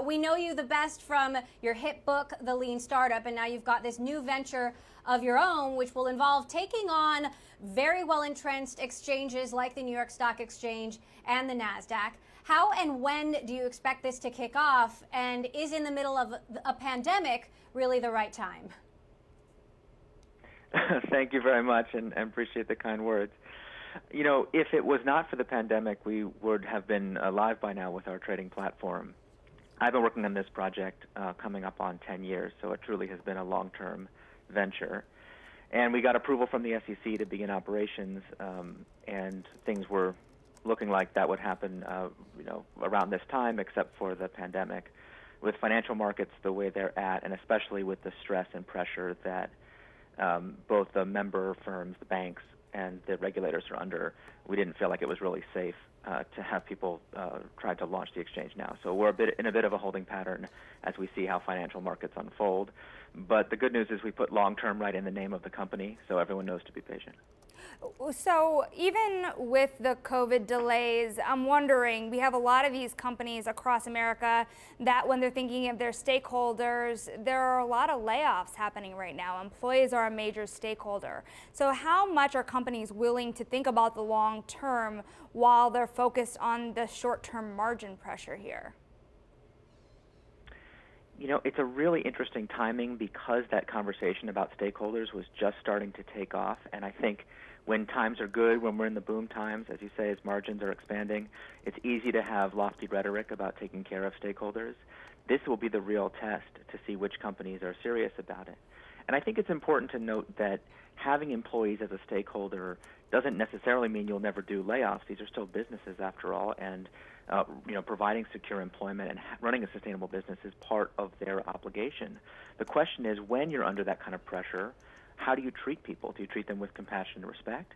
We know you the best from your hit book, The Lean Startup, and now you've got this new venture of your own, which will involve taking on very well entrenched exchanges like the New York Stock Exchange and the NASDAQ. How and when do you expect this to kick off? And is in the middle of a pandemic really the right time? Thank you very much, and appreciate the kind words. You know, if it was not for the pandemic, we would have been live by now with our trading platform. I've been working on this project coming up on 10 years, so it truly has been a long-term venture. And we got approval from the SEC to begin operations, and things were looking like that would happen, around this time, except for the pandemic. With financial markets the way they're at, and especially with the stress and pressure that both the member firms, the banks, and the regulators are under, we didn't feel like it was really safe to have people try to launch the exchange now. So we're in a bit of a holding pattern as we see how financial markets unfold. But the good news is we put long-term right in the name of the company, so everyone knows to be patient. So even with the COVID delays, I'm wondering, we have a lot of these companies across America that when they're thinking of their stakeholders, there are a lot of layoffs happening right now. Employees are a major stakeholder. So how much are companies willing to think about the long term while they're focused on the short-term margin pressure here? You know, it's a really interesting timing because that conversation about stakeholders was just starting to take off, and I think when times are good, when we're in the boom times, as you say, as margins are expanding, it's easy to have lofty rhetoric about taking care of stakeholders. This will be the real test to see which companies are serious about it. And I think it's important to note that having employees as a stakeholder doesn't necessarily mean you'll never do layoffs. These are still businesses after all, and providing secure employment and running a sustainable business is part of their obligation. The question is, when you're under that kind of pressure, how do you treat people? Do you treat them with compassion and respect?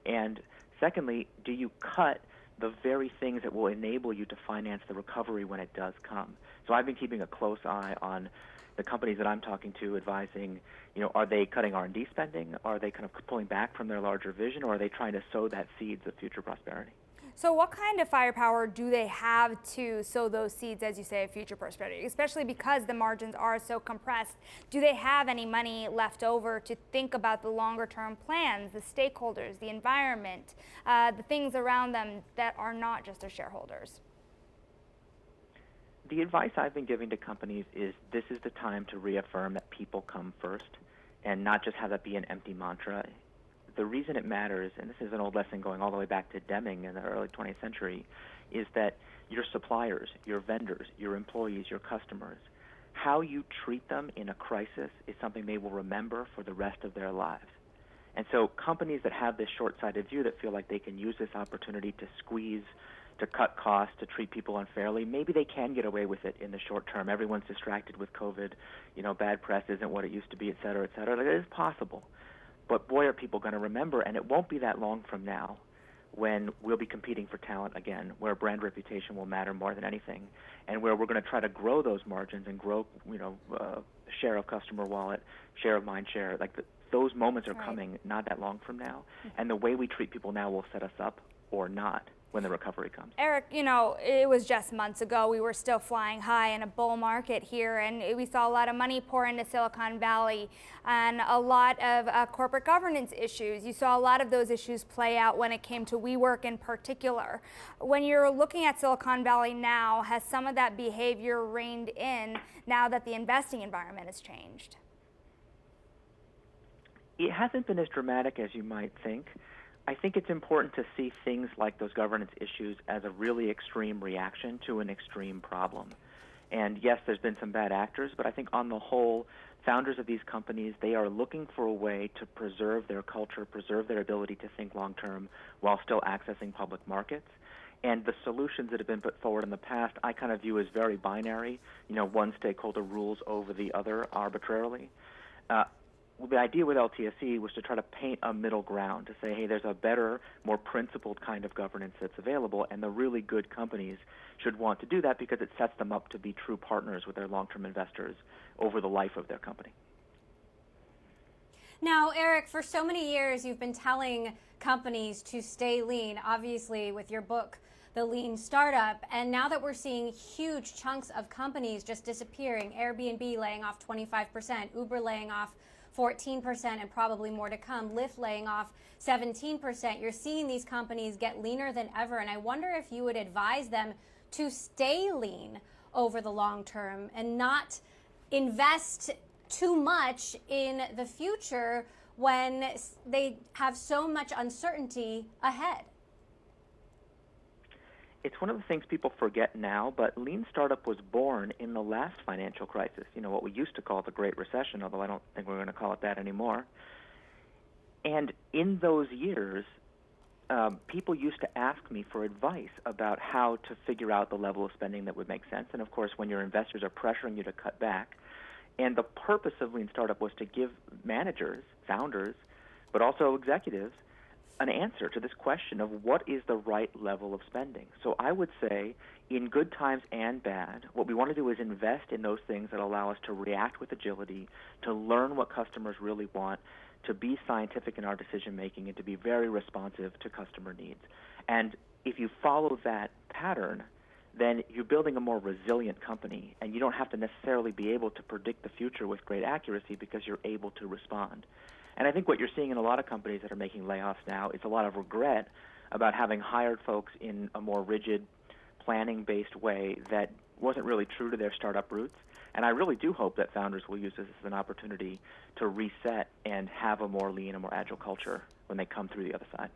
And secondly, do you cut the very things that will enable you to finance the recovery when it does come? So I've been keeping a close eye on the companies that I'm talking to, advising, are they cutting R&D spending? Are they kind of pulling back from their larger vision? Or are they trying to sow that seeds of future prosperity? So what kind of firepower do they have to sow those seeds, as you say, of future prosperity, especially because the margins are so compressed? Do they have any money left over to think about the longer term plans, the stakeholders, the environment, the things around them that are not just their shareholders? The advice I've been giving to companies is this is the time to reaffirm that people come first and not just have that be an empty mantra. The reason it matters, and this is an old lesson going all the way back to Deming in the early 20th century, is that your suppliers, your vendors, your employees, your customers, how you treat them in a crisis is something they will remember for the rest of their lives. And so companies that have this short-sighted view that feel like they can use this opportunity to squeeze, to cut costs, to treat people unfairly, maybe they can get away with it in the short term. Everyone's distracted with COVID. Bad press isn't what it used to be, et cetera, et cetera. It is possible. But boy, are people going to remember, and it won't be that long from now when we'll be competing for talent again, where brand reputation will matter more than anything, and where we're going to try to grow those margins and grow, share of customer wallet, share of mind share. Those moments are coming not that long from now, and the way we treat people now will set us up or not when the recovery comes. Eric, it was just months ago. We were still flying high in a bull market here, and we saw a lot of money pour into Silicon Valley and a lot of corporate governance issues. You saw a lot of those issues play out when it came to WeWork in particular. When you're looking at Silicon Valley now, has some of that behavior reined in now that the investing environment has changed? It hasn't been as dramatic as you might think. I think it's important to see things like those governance issues as a really extreme reaction to an extreme problem. And yes, there's been some bad actors, but I think on the whole, founders of these companies, they are looking for a way to preserve their culture, preserve their ability to think long term while still accessing public markets. And the solutions that have been put forward in the past, I kind of view as very binary. One stakeholder rules over the other arbitrarily. The idea with LTSE was to try to paint a middle ground, to say, hey, there's a better, more principled kind of governance that's available, and the really good companies should want to do that because it sets them up to be true partners with their long-term investors over the life of their company. Now, Eric, for so many years, you've been telling companies to stay lean. Obviously, with your book, the lean startup. And now that we're seeing huge chunks of companies just disappearing, Airbnb laying off 25%, Uber laying off 14%, and probably more to come, Lyft laying off 17%. You're seeing these companies get leaner than ever. And I wonder if you would advise them to stay lean over the long term and not invest too much in the future when they have so much uncertainty ahead. It's one of the things people forget now, but Lean Startup was born in the last financial crisis, what we used to call the Great Recession, although I don't think we're going to call it that anymore. And in those years, people used to ask me for advice about how to figure out the level of spending that would make sense. And of course, when your investors are pressuring you to cut back, and the purpose of Lean Startup was to give managers, founders, but also executives, an answer to this question of what is the right level of spending. So I would say in good times and bad, what we want to do is invest in those things that allow us to react with agility, to learn what customers really want, to be scientific in our decision making, and to be very responsive to customer needs. And if you follow that pattern, then you're building a more resilient company, and you don't have to necessarily be able to predict the future with great accuracy because you're able to respond. And I think what you're seeing in a lot of companies that are making layoffs now is a lot of regret about having hired folks in a more rigid, planning-based way that wasn't really true to their startup roots. And I really do hope that founders will use this as an opportunity to reset and have a more lean and more agile culture when they come through the other side.